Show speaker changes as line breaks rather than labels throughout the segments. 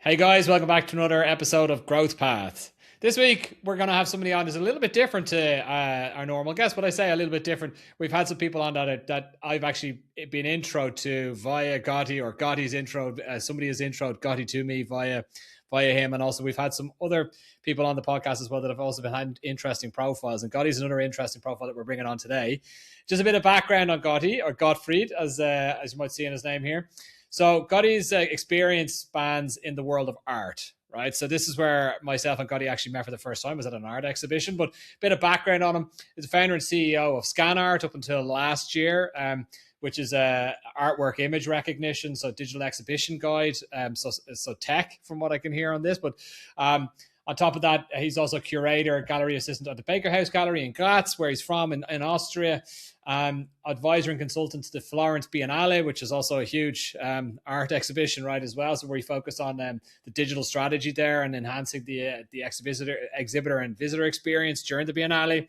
Hey guys, welcome back to another episode of Growth Path. This week we're going to have somebody on who's a little bit different to our normal guest, but I say a little bit different. We've had some people on that I've actually been intro to via Gotti, or Gotti's intro. Somebody has introed Gotti to me via him, and also we've had some other people on the podcast as well that have also been had interesting profiles. And Gotti's another interesting profile that we're bringing on today. Just a bit of background on Gotti, or Gottfried, as you might see in his name here. So Gotti's experience spans in the world of art, right? So this is where myself and Gotti actually met for the first time. Was at an art exhibition, but a bit of background on him. He's the founder and CEO of scan.art up until last year, which is a artwork image recognition, so digital exhibition guide, so tech from what I can hear on this. But on top of that, he's also curator, gallery assistant at the Baker House Gallery in Graz, where he's from in Austria. Advisor and consultant to the Florence Biennale, which is also a huge art exhibition, right, as well. So where he focused on the digital strategy there and enhancing the exhibitor and visitor experience during the Biennale.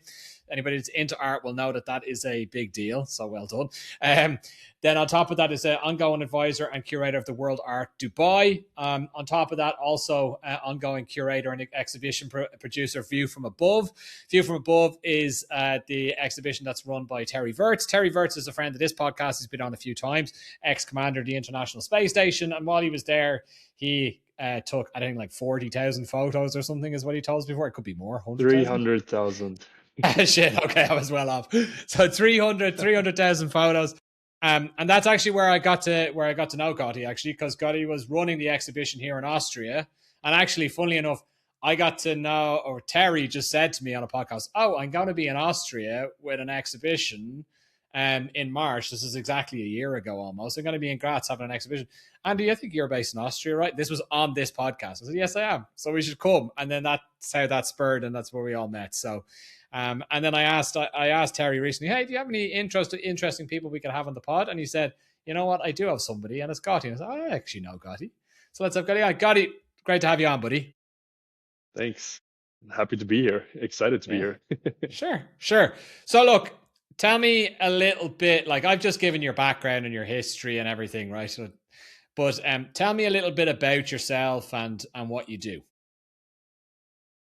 Anybody that's into art will know that that is a big deal. So well done. Then on top of that is an ongoing advisor and curator of the World Art Dubai. On top of that, also ongoing curator and exhibition producer View from Above. View from Above is the exhibition that's run by Terry Virts. Terry Virts is a friend of this podcast. He's been on a few times, ex-commander of the International Space Station. And while he was there, he took, I think, like 40,000 photos or something is what he told us before. It could be more, 100,000.
300,000.
Shit, okay, I was well off. So 300,000 photos. And that's actually where I got to know Gotti, actually, because Gotti was running the exhibition here in Austria. And actually, funnily enough, I got to know, or Terry just said to me on a podcast, "Oh, I'm going to be in Austria with an exhibition in March." This is exactly a year ago almost. I'm going to be in Graz having an exhibition. Andy, I think you're based in Austria, right? This was on this podcast. I said, "Yes, I am." So we should come. And then that's how that spurred, and that's where we all met. So and then I asked Terry recently, "Hey, do you have any interesting people we could have on the pod?" And he said, "You know what? I do have somebody, and it's Gotti." And I said, "I actually know Gotti." So let's have Gotti on. Gotti, great to have you on, buddy.
Thanks. Happy to be here. Excited to be
Yeah,
here.
sure. So look, tell me a little bit. Like I've just given your background and your history and everything, right? So, but tell me a little bit about yourself and what you do.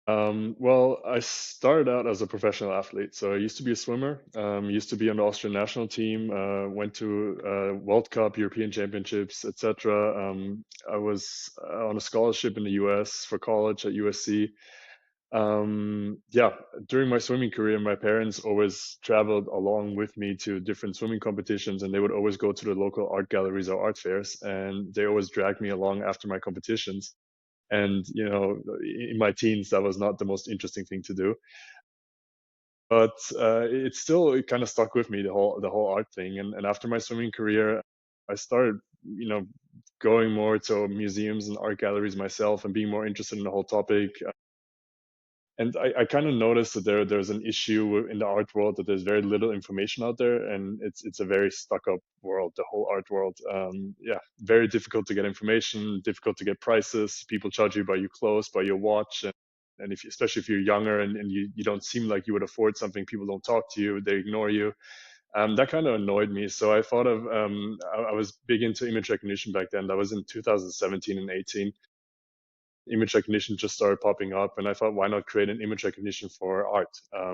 Well, I started out as a professional athlete. So I used to be a swimmer, used to be on the Austrian national team, went to World Cup, European Championships, etc. I was on a scholarship in the US for college at USC. Yeah, during my swimming career, my parents always traveled along with me to different swimming competitions, and they would always go to the local art galleries or art fairs, and they always dragged me along after my competitions. And in my teens, that was not the most interesting thing to do, but it kind of stuck with me, the whole art thing. And after my swimming career, I started, going more to museums and art galleries myself and being more interested in the whole topic. And I kind of noticed that there's an issue in the art world, that there's very little information out there, and it's a very stuck up world, the whole art world. Yeah, very difficult to get information, difficult to get prices. People charge you by your clothes, by your watch, and especially if you're younger and you don't seem like you would afford something, people don't talk to you, they ignore you. That kind of annoyed me. So I thought of I was big into image recognition back then. That was in 2017 and 18. Image recognition just started popping up, and I thought, why not create an image recognition for art,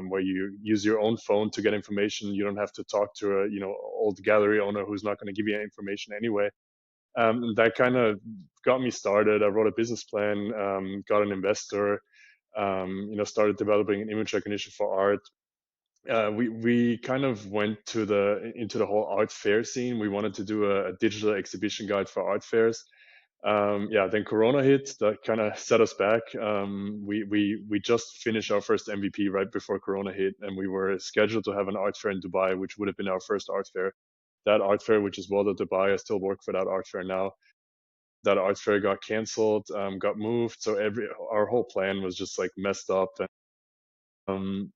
where you use your own phone to get information. You don't have to talk to a old gallery owner who's not going to give you information anyway. That kind of got me started. I wrote a business plan, got an investor, started developing an image recognition for art. We kind of went into the whole art fair scene. We wanted to do a digital exhibition guide for art fairs. Yeah, then Corona hit. That kind of set us back. We just finished our first MVP right before Corona hit, and we were scheduled to have an art fair in Dubai, which would have been our first art fair. That art fair, which is World of Dubai, I still work for that art fair now. That art fair got canceled, got moved, so our whole plan was just like messed up.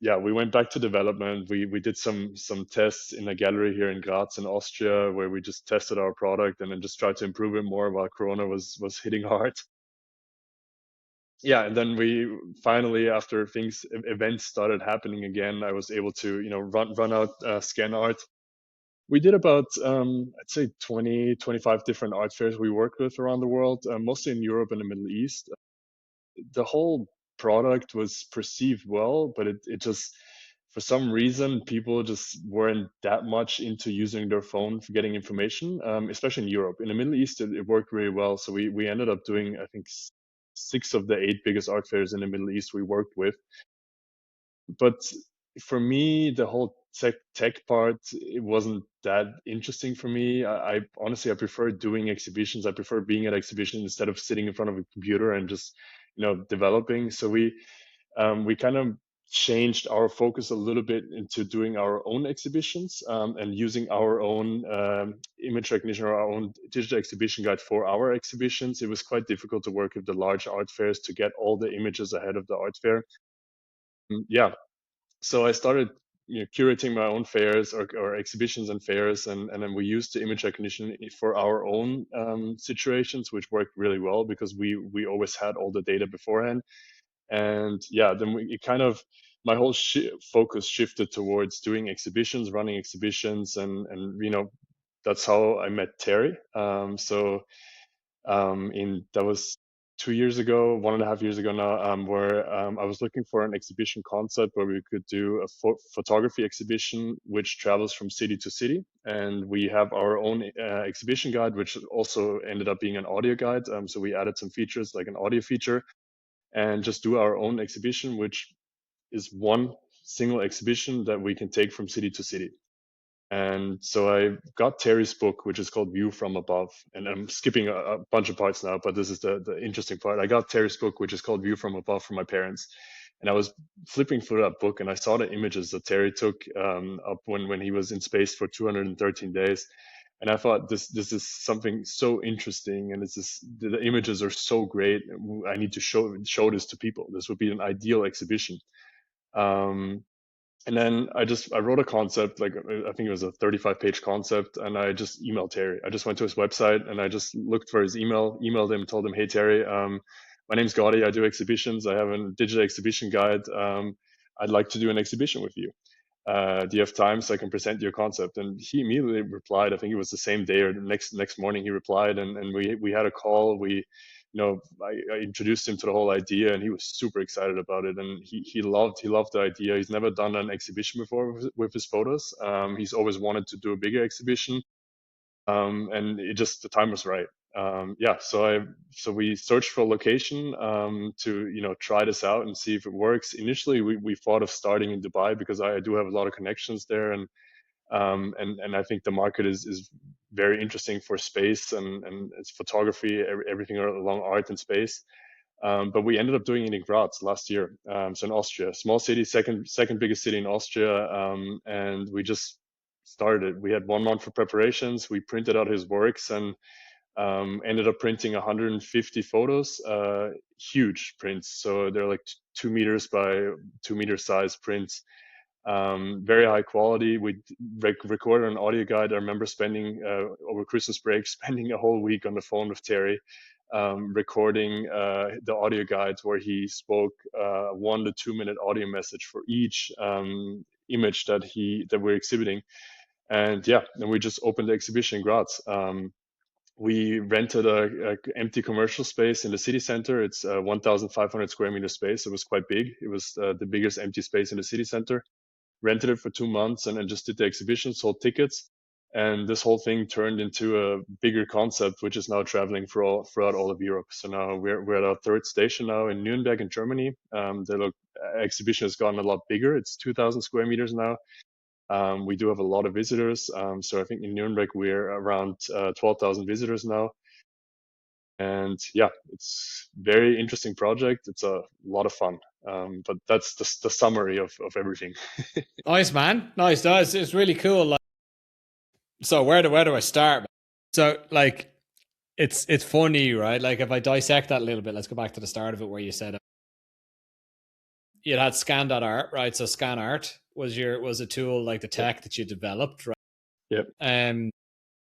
Yeah, we went back to development. We did some tests in a gallery here in Graz in Austria, where we just tested our product and then just tried to improve it more while Corona was hitting hard. Yeah, and then we finally, after events started happening again, I was able to run out scan art. We did about, I'd say 20, 25 different art fairs we worked with around the world, mostly in Europe and the Middle East. The whole product was perceived well, but it just, for some reason, people just weren't that much into using their phone for getting information, especially in Europe. In the Middle East, it worked really well. So we ended up doing, I think, six of the eight biggest art fairs in the Middle East we worked with. But for me, the whole tech part, it wasn't that interesting for me. I honestly, I prefer doing exhibitions. I prefer being at exhibitions instead of sitting in front of a computer and just, developing. So we kind of changed our focus a little bit into doing our own exhibitions, and using our own image recognition or our own digital exhibition guide for our exhibitions. It was quite difficult to work with the large art fairs to get all the images ahead of the art fair. Yeah, so I started, curating my own fairs or exhibitions and fairs, and then we used the image recognition for our own situations, which worked really well because we always had all the data beforehand. And yeah, then it kind of, my whole focus shifted towards doing exhibitions, running exhibitions, and that's how I met Terry. In that was 2 years ago, 1.5 years ago now, where I was looking for an exhibition concept where we could do a photography exhibition which travels from city to city, and we have our own exhibition guide, which also ended up being an audio guide. So we added some features like an audio feature, and just do our own exhibition, which is one single exhibition that we can take from city to city. And so I got Terry's book, which is called View from Above. And I'm skipping a bunch of parts now, but this is the interesting part. I got Terry's book, which is called View from Above, from my parents. And I was flipping through that book and I saw the images that Terry took up when he was in space for 213 days. And I thought this is something so interesting, and the images are so great. I need to show this to people. This would be an ideal exhibition. Um, and then I wrote a concept, like I think it was a 35-page concept, and I just emailed Terry. I just went to his website and I just looked for his emailed him, told him, "Hey Terry, my name's Gotti. I do exhibitions. I have a digital exhibition guide. I'd like to do an exhibition with you. Do you have time so I can present your concept?" And he immediately replied. I think it was the same day or the next morning he replied, and we had a call. I introduced him to the whole idea, and he was super excited about it. And he loved the idea. He's never done an exhibition before with his photos. He's always wanted to do a bigger exhibition, and the time was right. Yeah, so we searched for a location to try this out and see if it works. Initially, we thought of starting in Dubai because I do have a lot of connections there, and I think the market is very interesting for space and it's photography, everything along art and space. But we ended up doing it in Graz last year, so in Austria, small city, second biggest city in Austria, and we just started. We had 1 month for preparations. We printed out his works and ended up printing 150 photos, huge prints. So they're like 2 meters by 2 meters size prints, very high quality. We recorded an audio guide. I remember spending over Christmas break, spending a whole week on the phone with Terry, recording the audio guides where he spoke 1 to 2 minute audio message for each image that we're exhibiting. And yeah, then we just opened the exhibition in Graz. We rented a empty commercial space in the city center. It's a 1,500 square meter space. It was quite big. It was the biggest empty space in the city center. Rented it for 2 months and then just did the exhibition, sold tickets. And this whole thing turned into a bigger concept, which is now traveling throughout all of Europe. So now we're at our third station now in Nuremberg in Germany. The exhibition has gotten a lot bigger. It's 2,000 square meters now. We do have a lot of visitors. So I think in Nuremberg we're around 12,000 visitors now. And yeah, it's very interesting project. It's a lot of fun. But that's the summary of everything.
Nice, man. Nice. That's it's really cool. Like, so where do I start? So like, it's funny, right? Like if I dissect that a little bit, let's go back to the start of it where you said you had scan.art, right? So scan.art was a tool like the tech that you developed, right?
Yep.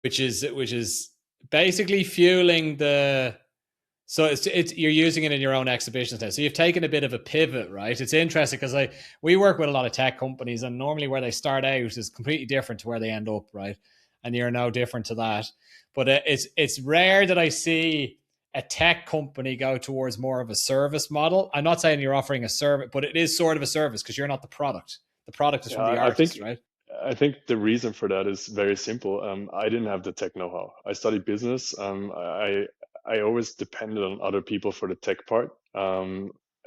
Which is basically fueling the So it's you're using it in your own exhibitions now. So you've taken a bit of a pivot, right? It's interesting because we work with a lot of tech companies, and normally where they start out is completely different to where they end up, right? And you're no different to that. But it's rare that I see a tech company go towards more of a service model. I'm not saying you're offering a service, but it is sort of a service because you're not the product. The product is
Yeah,
from the
I think
artist, right?
the reason for that is very simple. I didn't have the tech know-how. I studied business. I always depended on other people for the tech part.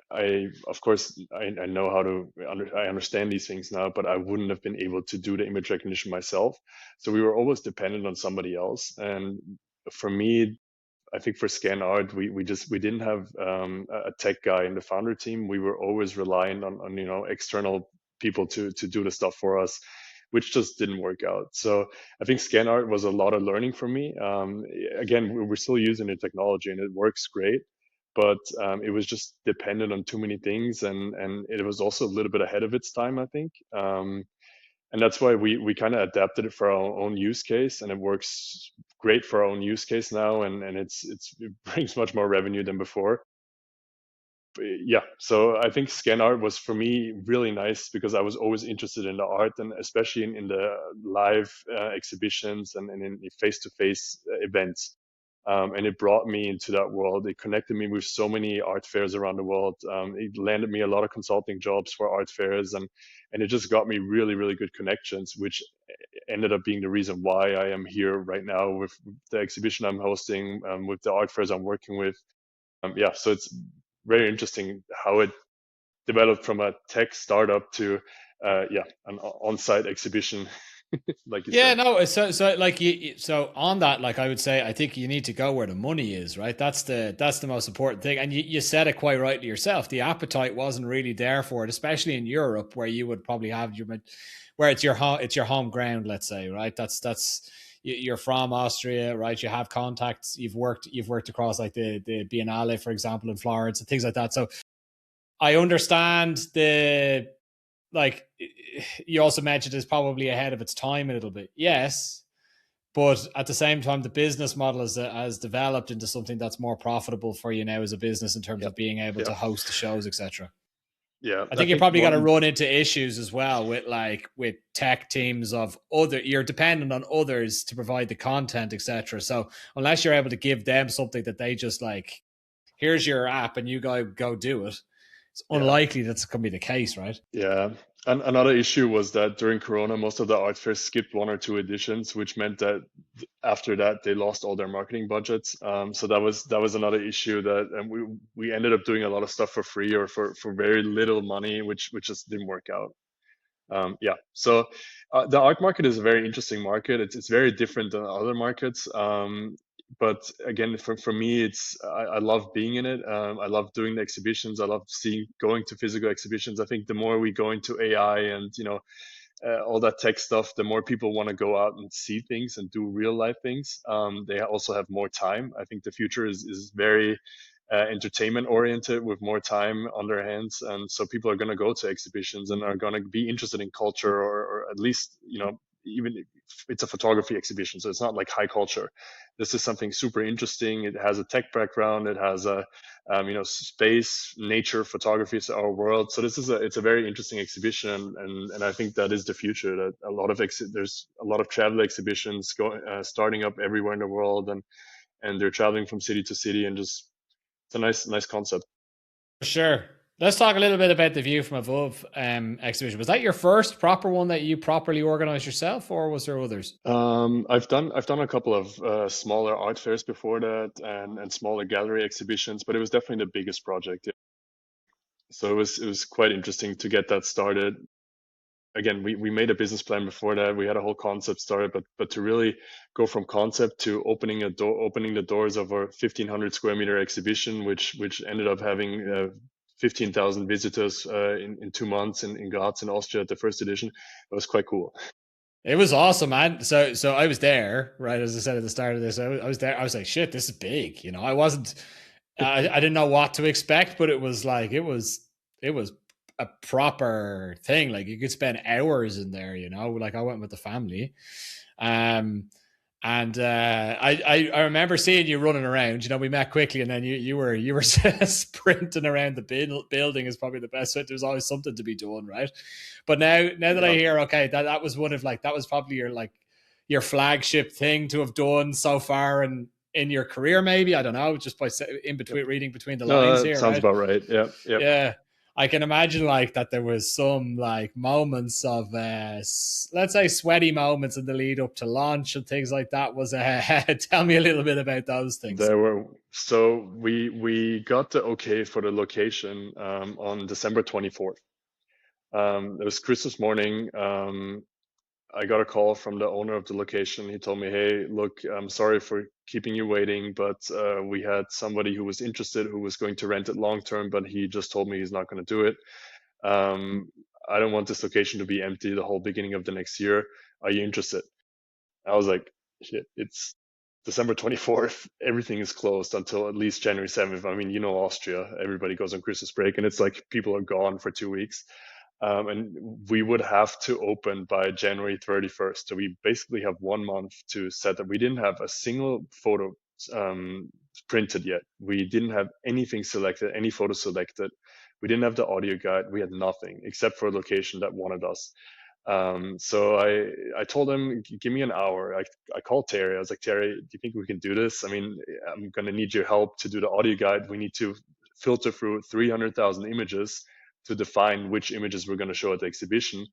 I of course I know how to I understand these things now, but I wouldn't have been able to do the image recognition myself. So we were always dependent on somebody else. And for me, I think for scan.art, we didn't have a tech guy in the founder team. We were always relying on external people to do the stuff for us, which just didn't work out. So I think scan.art was a lot of learning for me. Again, we're still using the technology and it works great, but it was just dependent on too many things, and it was also a little bit ahead of its time, I think. And that's why we kind of adapted it for our own use case, and it works great for our own use case now, and it brings much more revenue than before. But yeah, so I think scan art was for me really nice because I was always interested in the art, and especially in the live exhibitions and in face-to-face events. And it brought me into that world. It connected me with so many art fairs around the world. It landed me a lot of consulting jobs for art fairs, and it just got me really, really good connections, which ended up being the reason why I am here right now with the exhibition I'm hosting, with the art fairs I'm working with. Yeah, so it's very interesting how it developed from a tech startup to yeah, an on-site exhibition, like you
Yeah,
said.
no. So like so on that, like I would say, I think you need to go where the money is, right? That's the most important thing. And you said it quite rightly yourself. The appetite wasn't really there for it, especially in Europe, where you would probably have where it's your home ground, let's say, right? That's you're from Austria, right? You have contacts. You've worked across like the Biennale, for example, in Florence and things like that. So I understand the like you also mentioned is probably ahead of its time a little bit. Yes, but at the same time, the business model has developed into something that's more profitable for you now as a business in terms
Yeah,
of being able
yeah,
to host the shows, etc.
yeah.
I
I
think you
think
probably got to
one,
run into issues as well with tech teams of other. You're dependent on others to provide the content, etc. So unless you're able to give them something that they just like, here's your app and you go do it, it's
yeah,
unlikely that's going to be the case, right?
yeah. And another issue was that during Corona, most of the art fairs skipped one or two editions, which meant that after that they lost all their marketing budgets. So that was another issue that, and we ended up doing a lot of stuff for free or for very little money, which just didn't work out. Yeah, so the art market is a very interesting market. It's very different than other markets. But again, for me, I love being in it. I love doing the exhibitions. I love going to physical exhibitions. I think the more we go into AI and all that tech stuff, the more people want to go out and see things and do real life things. They also have more time. I think the future is very entertainment oriented with more time on their hands, and so people are going to go to exhibitions and are going to be interested in culture, or at least even if it's a photography exhibition, so it's not like high culture. This is something super interesting. It has a tech background. It has a space, nature, photography is our world. So it's a very interesting exhibition, and I think that is the future. That there's a lot of travel exhibitions starting up everywhere in the world, and they're traveling from city to city, and just it's a nice concept.
For sure. Let's talk a little bit about the View from Above exhibition. Was that your first proper one that you properly organized yourself, or was there others?
I've done a couple of smaller art fairs before that, and smaller gallery exhibitions, but it was definitely the biggest project. Yeah. So it was quite interesting to get that started. Again, we made a business plan before that. We had a whole concept started, but to really go from concept to opening the doors of our 1,500 square meter exhibition, which ended up having 15,000 visitors in 2 months in Graz in Austria at the first edition. It was quite cool.
It was awesome, man. So I was there, right? As I said at the start of this, I was there. I was like, shit, this is big. I wasn't, I didn't know what to expect, but it was like, it was a proper thing. Like you could spend hours in there, like I went with the family. Um, And I remember seeing you running around. You know, we met quickly, and then you were sprinting around the building is probably the best way. There's always something to be done, right? But now that I
Yeah.
hear, okay, that was one of like that was probably your flagship thing to have done so far in your career, maybe. I don't know, just by in
Yep.
between reading between the lines
No, that
here,
sounds
right?
about right. Yep. Yep.
Yeah. I can imagine like that there was some like moments of let's say sweaty moments in the lead up to launch and things like that. Was tell me a little bit about those things.
There were so we got the okay for the location on December 24th. It was Christmas morning. I got a call from the owner of the location. He told me, "Hey, look, I'm sorry for keeping you waiting, but we had somebody who was interested who was going to rent it long term, but he just told me he's not going to do it. Um, I don't want this location to be empty the whole beginning of the next year. Are you interested?" I was like, "Shit, it's December 24th. Everything is closed until at least January 7th. I mean, you know, Austria, everybody goes on Christmas break, and it's like people are gone for 2 weeks." And we would have to open by January 31st. So we basically have 1 month to set up. We didn't have a single photo um, printed yet. We didn't have anything selected, any photo selected. We didn't have the audio guide. We had nothing except for a location that wanted us. So I told him, give me an hour. I called Terry. I was like, Terry, do you think we can do this? I mean, I'm going to need your help to do the audio guide. We need to filter through 300,000 images to define which images we're going to show at the exhibition.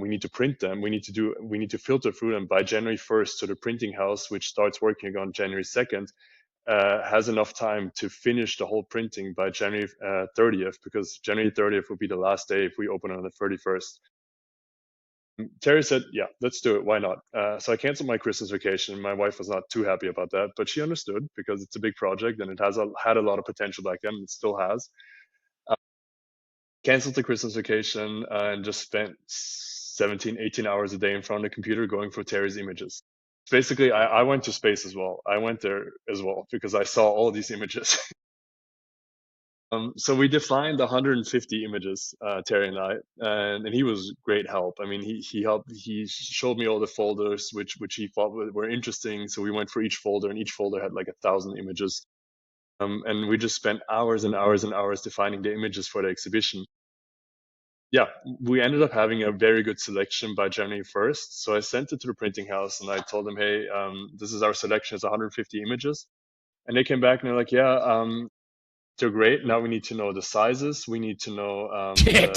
We need to print them. We need to filter through them by January 1st. So the printing house, which starts working on January 2nd, has enough time to finish the whole printing by January 30th, because January 30th will be the last day if we open on the 31st. Terry said, "Yeah, let's do it. Why not?" So I canceled my Christmas vacation. My wife was not too happy about that, but she understood because it's a big project and it had a lot of potential back then. It still has. Uh, Canceled the Christmas vacation and just spent 17, 18 hours a day in front of the computer going for Terry's images. Basically, I went to space as well. I went there as well because I saw all these images. So we defined 150 images, Terry and I, and he was great help. I mean, he helped. He showed me all the folders which he thought were interesting. So we went for each folder, and each folder had like 1,000 images. And we just spent hours and hours and hours defining the images for the exhibition. Yeah, we ended up having a very good selection by January 1st. So I sent it to the printing house and I told them, "Hey, this is our selection. It's 150 images." And they came back and they're like, "Yeah, they're great. Now we need to know the sizes. We need to know
Shit.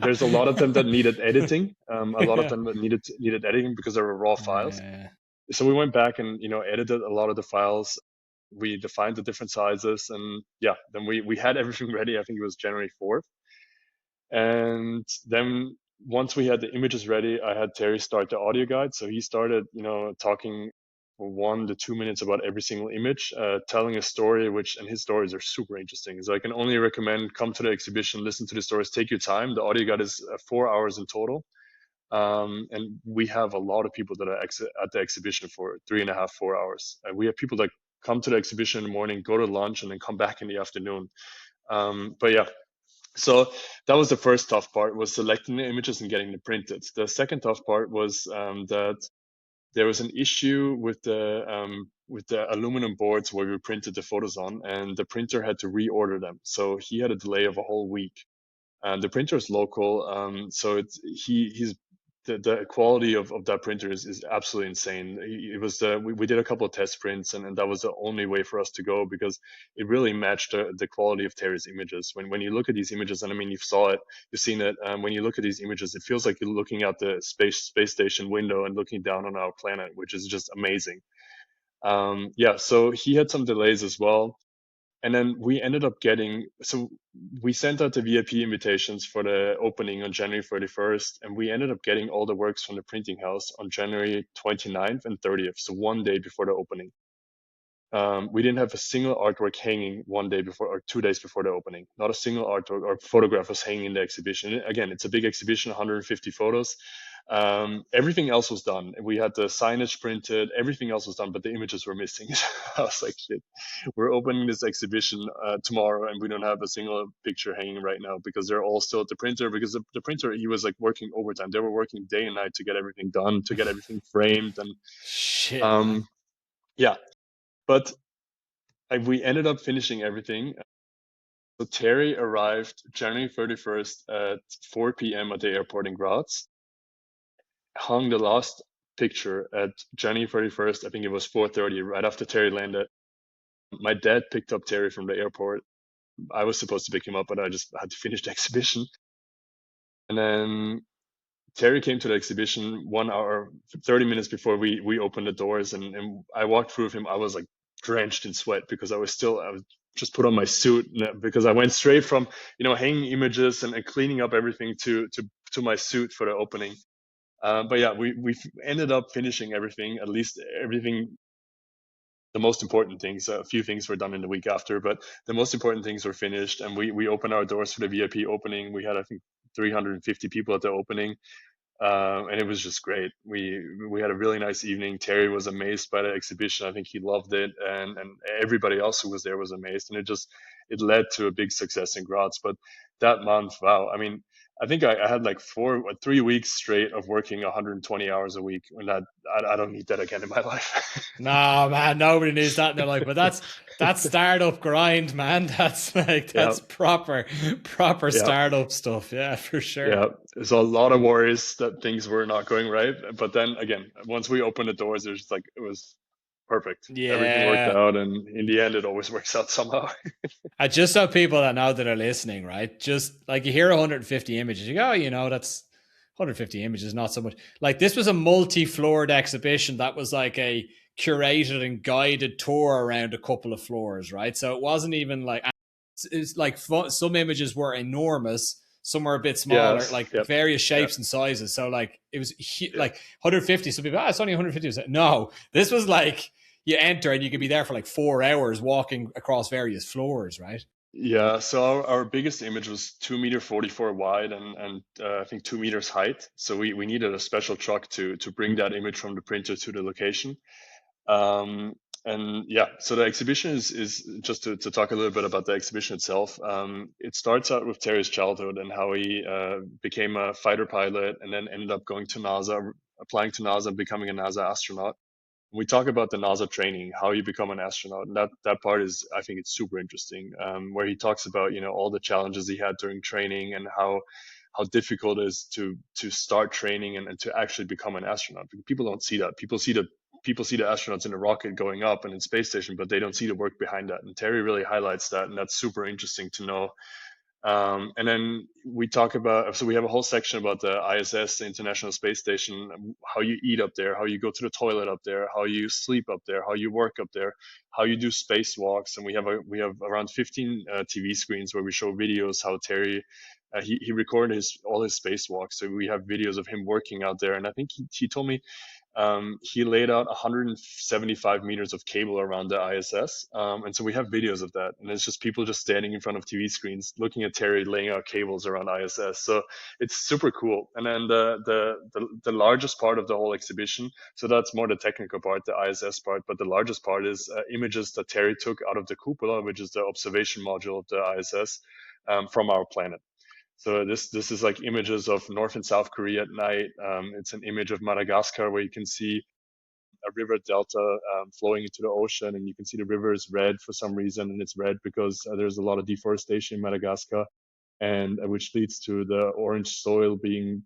there's a lot of them that needed editing. A lot of
Yeah.
them that needed editing because they were raw files.
Yeah.
So we went back and edited a lot of the files. We defined the different sizes, and yeah, then we had everything ready. I think it was January 4th, and then once we had the images ready, I had Terry start the audio guide. So he started, talking for 1 to 2 minutes about every single image, telling a story, and his stories are super interesting. So I can only recommend come to the exhibition, listen to the stories, take your time. The audio guide is 4 hours in total. And we have a lot of people that are at the exhibition for 3.5, 4 hours. We have people that come to the exhibition in the morning, go to lunch, and then come back in the afternoon. But yeah, so that was the first tough part, was selecting the images and getting them printed. The second tough part was that there was an issue with the aluminum boards where we printed the photos on, and the printer had to reorder them. So he had a delay of a whole week. And the printer is local, so he's the quality of that printer is absolutely insane. It was we did a couple of test prints, and that was the only way for us to go because it really matched the quality of Terry's images. When you look at these images, and I mean you've seen it. When you look at these images, it feels like you're looking out the space station window and looking down on our planet, which is just amazing. Yeah, so he had some delays as well. And then we ended up so we sent out the VIP invitations for the opening on January 31st, and we ended up getting all the works from the printing house on January 29th and 30th, so 1 day before the opening. We didn't have a single artwork hanging 1 day before or 2 days before the opening. Not a single artwork or photograph was hanging in the exhibition. Again, it's a big exhibition, 150 photos. Everything else was done. We had the signage printed, everything else was done, but the images were missing. I was like, shit, we're opening this exhibition tomorrow and we don't have a single picture hanging right now because they're all still at the printer, because the printer, he was like working overtime. They were working day and night to get everything done, to get everything framed. And
Shit, man.
um, yeah, but we ended up finishing everything. So Terry arrived January 31st at 4 p.m. at the airport in Graz, hung the last picture at January 31st. I think it was 4:30, right after Terry landed. My dad picked up Terry from the airport. I was supposed to pick him up, but I just had to finish the exhibition. And then Terry came to the exhibition 1 hour, 30 minutes before we opened the doors. And I walked through with him. I was like drenched in sweat because I was just put on my suit because I went straight from, hanging images and cleaning up everything to my suit for the opening. But yeah, we ended up finishing everything, at least everything, the most important things. A few things were done in the week after, but the most important things were finished. And we opened our doors for the VIP opening. We had, I think, 350 people at the opening. And it was just great. We had a really nice evening. Terry was amazed by the exhibition. I think he loved it, and everybody else who was there was amazed. And it led to a big success in Graz. But that month, wow! I mean, I think I had like 3 weeks straight of working 120 hours a week, and I don't need that again in my life.
No, man, nobody needs that in their life. But that's startup grind, man.
Yeah,
That's proper
yeah.
startup stuff. Yeah, for sure.
Yeah, there's a lot of worries that things were not going right. But then again, once we opened the doors, there's just like, it was perfect. Everything worked
Yeah.
out, and in the end, it always works out somehow.
I just so people that know that are listening, right? Just like you hear 150 images, you go, oh, that's 150 images, not so much. Like this was a multi-floored exhibition that was like a curated and guided tour around a couple of floors, right? So it wasn't even like it's like some images were enormous, some were a bit smaller,
Yes.
like
Yep.
various
Yep.
shapes and sizes. So like it was
Yep.
like 150. So people, it's only 150. No, this was like you enter and you could be there for like 4 hours walking across various floors, right?
Yeah. So our biggest image was 2 meter 44 wide and I think 2 meters height. So we needed a special truck to bring that image from the printer to the location. Um, and yeah, so the exhibition is just to talk a little bit about the exhibition itself. It starts out with Terry's childhood and how he became a fighter pilot and then ended up going to NASA, applying to NASA, becoming a NASA astronaut. We talk about the NASA training, how you become an astronaut, and that part is, I think, it's super interesting. Where he talks about all the challenges he had during training and how difficult it is to start training and to actually become an astronaut. People don't see that. People see the astronauts in the rocket going up and in space station, but they don't see the work behind that. And Terry really highlights that, and that's super interesting to know. And then we talk about, so we have a whole section about the ISS, the International Space Station, how you eat up there, how you go to the toilet up there, how you sleep up there, how you work up there, how you do spacewalks. And we have around 15 TV screens where we show videos how Terry, he recorded all his spacewalks. So we have videos of him working out there. And I think he told me he laid out 175 meters of cable around the ISS. And so we have videos of that. And it's just people just standing in front of TV screens looking at Terry laying out cables around ISS. So it's super cool. And then the largest part of the whole exhibition, so that's more the technical part, the ISS part, but the largest part is images that Terry took out of the cupola, which is the observation module of the ISS, from our planet. So this is like images of North and South Korea at night. It's an image of Madagascar where you can see a river delta flowing into the ocean, and you can see the river is red for some reason, and it's red because there's a lot of deforestation in Madagascar, and which leads to the orange soil being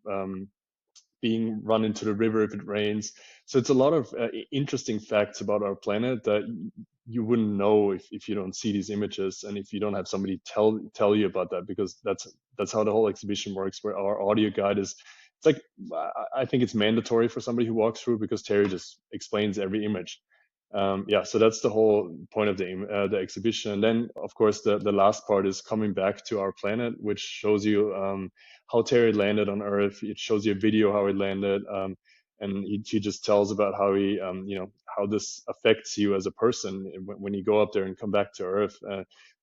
run into the river if it rains. So it's a lot of interesting facts about our planet that you wouldn't know if you don't see these images and if you don't have somebody tell you about that, because that's how the whole exhibition works, where our audio guide is, it's like, I think it's mandatory for somebody who walks through, because Terry just explains every image. Yeah, so that's the whole point of the exhibition. And then, of course, the last part is coming back to our planet, which shows you how Terry landed on Earth. It shows you a video how he landed, and he just tells about how how this affects you as a person when you go up there and come back to Earth,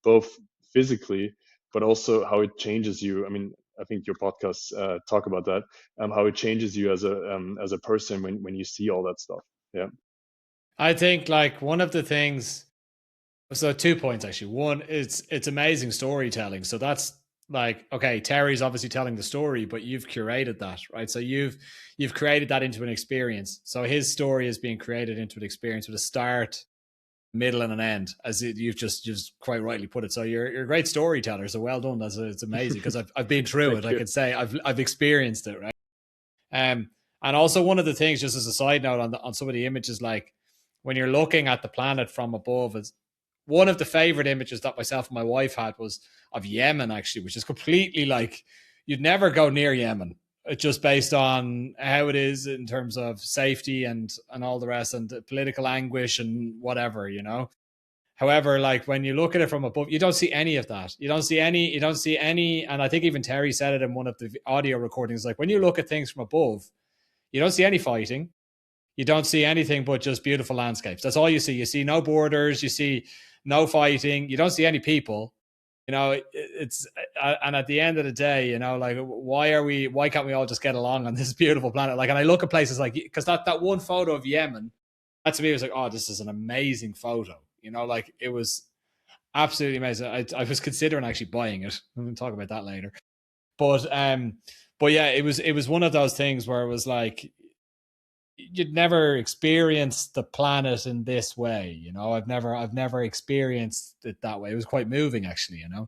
both physically, but also how it changes you. I mean, I think your podcasts talk about that, how it changes you as a person when you see all that stuff. Yeah.
I think like one of the things, so 2 points actually. One, it's amazing storytelling. So that's like, okay, Terry's obviously telling the story, but you've curated that, right? So you've created that into an experience. So his story is being created into an experience with a start, middle, and an end, as you've just quite rightly put it. So you're a great storyteller. So well done. It's amazing because I've been through it. I can say I've experienced it, right? And also one of the things, just as a side note on some of the images, like when you're looking at the planet from above, is one of the favorite images that myself and my wife had was of Yemen, actually, which is completely like you'd never go near Yemen, just based on how it is in terms of safety and all the rest, and the political anguish and whatever, you know. However, like when you look at it from above, you don't see any of that. You don't see any. And I think even Terry said it in one of the audio recordings. Like when you look at things from above, you don't see any fighting. You don't see anything but just beautiful landscapes. That's all you see. You see no borders. You see no fighting. You don't see any people. You know, it's and at the end of the day, you know, like why can't we all just get along on this beautiful planet? Like, and I look at places like, because that one photo of Yemen, that to me was like, oh, this is an amazing photo. You know, like it was absolutely amazing. I was considering actually buying it. We'll talk about that later. But yeah, it was one of those things where it was like you'd never experienced the planet in this way. You know, I've never experienced it that way. It was quite moving, actually. You know.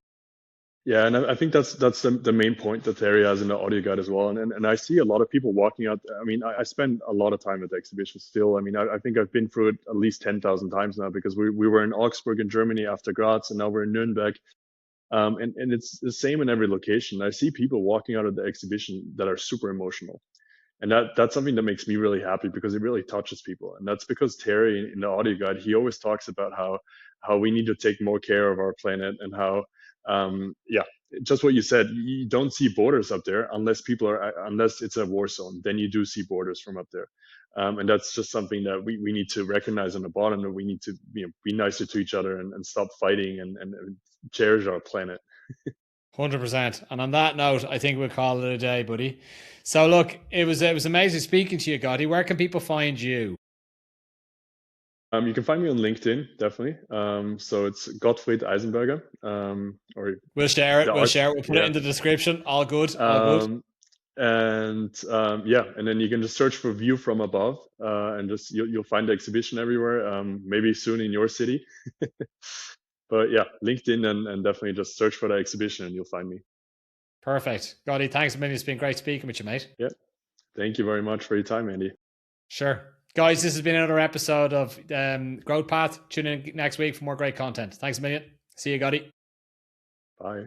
Yeah, and I think that's the main point that Terry has in the audio guide as well. And I see a lot of people walking out. I mean, I spend a lot of time at the exhibition still. I mean, I think I've been through it at least 10,000 times now, because we were in Augsburg in Germany after Graz, and now we're in Nuremberg. And it's the same in every location. I see people walking out of the exhibition that are super emotional. And that's something that makes me really happy, because it really touches people. And that's because Terry in the audio guide, he always talks about how we need to take more care of our planet, and how yeah, just what you said, you don't see borders up there unless it's a war zone. Then you do see borders from up there. And that's just something that we need to recognize on the bottom, that we need to be nicer to each other, and stop fighting, and cherish our planet.
100%. And on that note, I think we'll call it a day, buddy. So look, it was amazing speaking to you, Gotti. Where can people find you?
You can find me on LinkedIn, definitely. So it's Gottfried Eisenberger, or
We'll share it.
the
We'll
art.
share it. We'll put it
Yeah.
in the description. All good. All good.
And yeah, and then you can just search for View from Above, and just you'll find the exhibition everywhere. Maybe soon in your city. But yeah, LinkedIn, and definitely just search for the exhibition and you'll find me.
Perfect. Gotti, thanks a million. It's been great speaking with you, mate.
Yeah. Thank you very much for your time, Andy.
Sure. Guys, this has been another episode of Growth Path. Tune in next week for more great content. Thanks a million. See you, Gotti.
Bye.